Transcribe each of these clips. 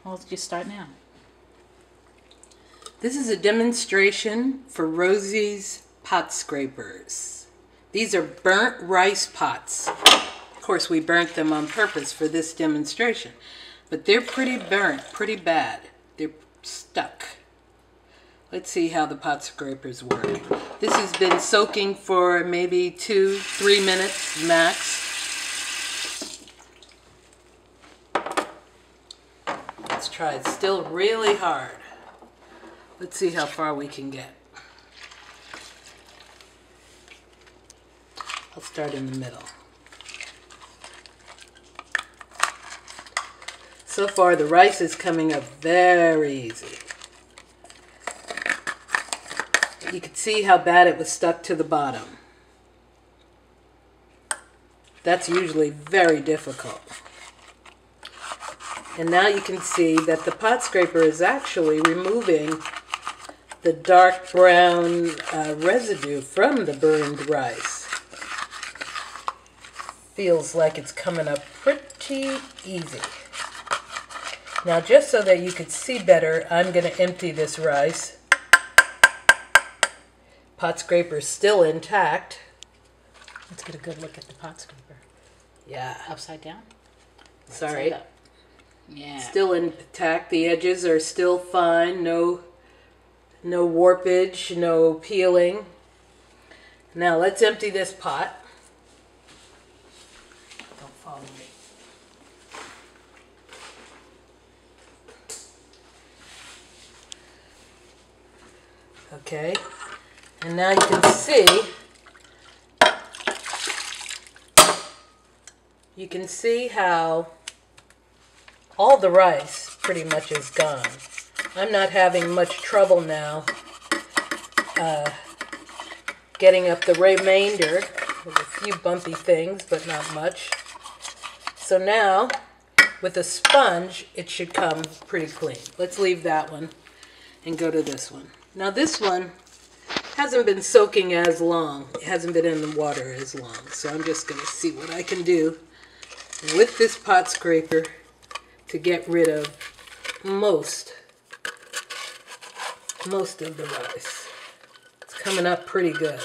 Well, let's just start now. This is a demonstration for Roseys Pot Scrapers. These are burnt rice pots. Of course, we burnt them on purpose for this demonstration, but they're pretty burnt, pretty bad. They're stuck. Let's see how the pot scrapers work. This has been soaking for maybe 2-3 minutes max. Let's try. It's still really hard. Let's see how far we can get. I'll start in the middle. So far the rice is coming up very easy. You can see how bad it was stuck to the bottom. That's usually very difficult. And now you can see that the pot scraper is actually removing the dark brown residue from the burned rice. Feels like it's coming up pretty easy. Now, just so that you could see better, I'm going to empty this rice. Pot scraper is still intact. Let's get a good look at the pot scraper. Yeah. Upside down? Sorry. Upside up. Yeah. Still intact. The edges are still fine. No warpage, no peeling. Now let's empty this pot. Don't follow me. Okay. And now you can see how all the rice pretty much is gone. I'm not having much trouble now getting up the remainder. There's a few bumpy things, but not much. So now, with a sponge, it should come pretty clean. Let's leave that one and go to this one. Now this one hasn't been soaking as long. It hasn't been in the water as long. So I'm just going to see what I can do with this pot scraper to get rid of most of the rice. It's coming up pretty good.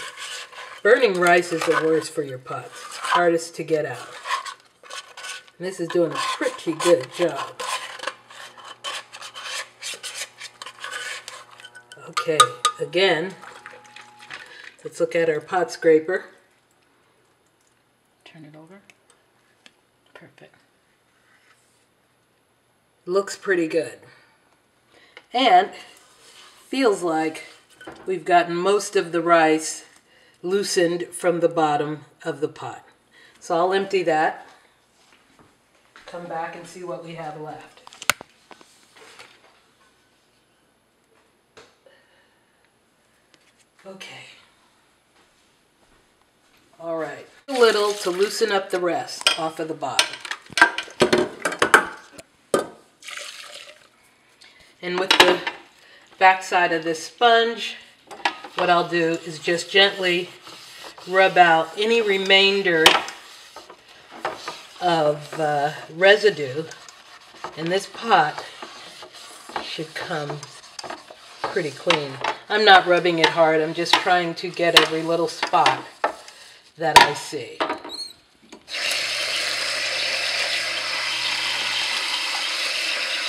Burning rice is the worst for your pots. It's hardest to get out. And this is doing a pretty good job. Okay, again, let's look at our pot scraper. Turn it over. Perfect. Looks pretty good. And feels like we've gotten most of the rice loosened from the bottom of the pot. So I'll empty that. Come back and see what we have left. Okay. All right. A little to loosen up the rest off of the bottom. And with the back side of this sponge, what I'll do is just gently rub out any remainder of residue, and this pot should come pretty clean. I'm not rubbing it hard, I'm just trying to get every little spot that I see.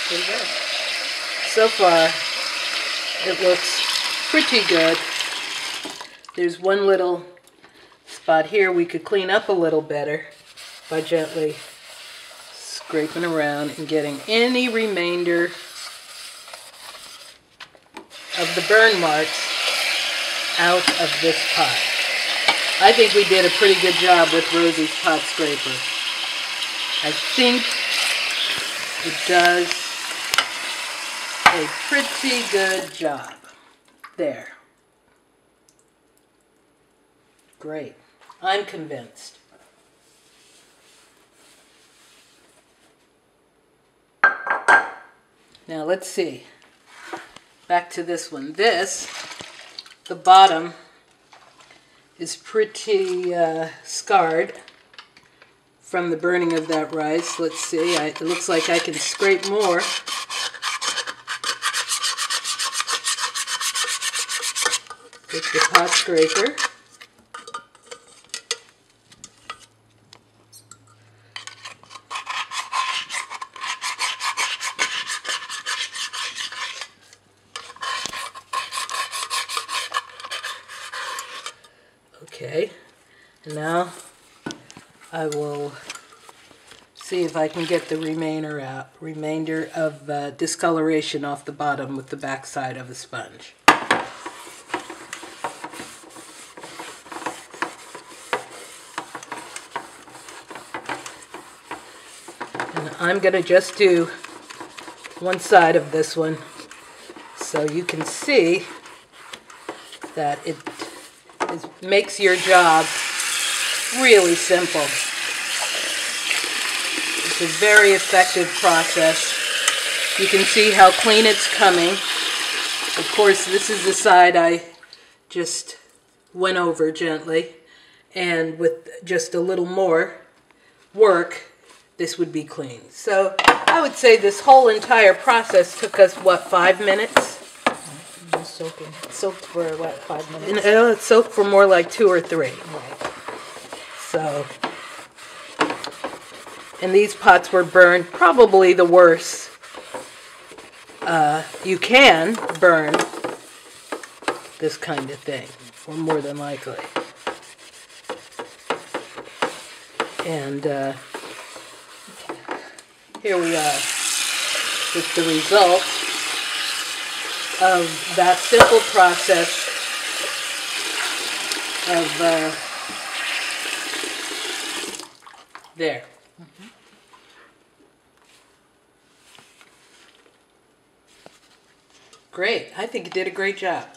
There you go. So far, it looks pretty good. There's one little spot here we could clean up a little better by gently scraping around and getting any remainder of the burn marks out of this pot. I think we did a pretty good job with Roseys Pot Scraper. I think it does a pretty good job. There. Great. I'm convinced. Now let's see. Back to this one. This, the bottom, is pretty scarred from the burning of that rice. Let's see. It looks like I can scrape more with the pot scraper. Okay, and now I will see if I can get the remainder of discoloration off the bottom with the back side of a sponge. And I'm going to just do one side of this one so you can see that it makes your job really simple. It's a very effective process. You can see how clean it's coming. Of course, this is the side I just went over gently, and with just a little more work, this would be clean. So I would say this whole entire process took us, what, 5 minutes? Just soaked for what, 5 minutes? No, it soaked for more like 2 or 3. Right. So, and these pots were burned, probably the worst. You can burn this kind of thing, or more than likely. And here we are with the result of that simple process of there. Mm-hmm. Great. I think you did a great job.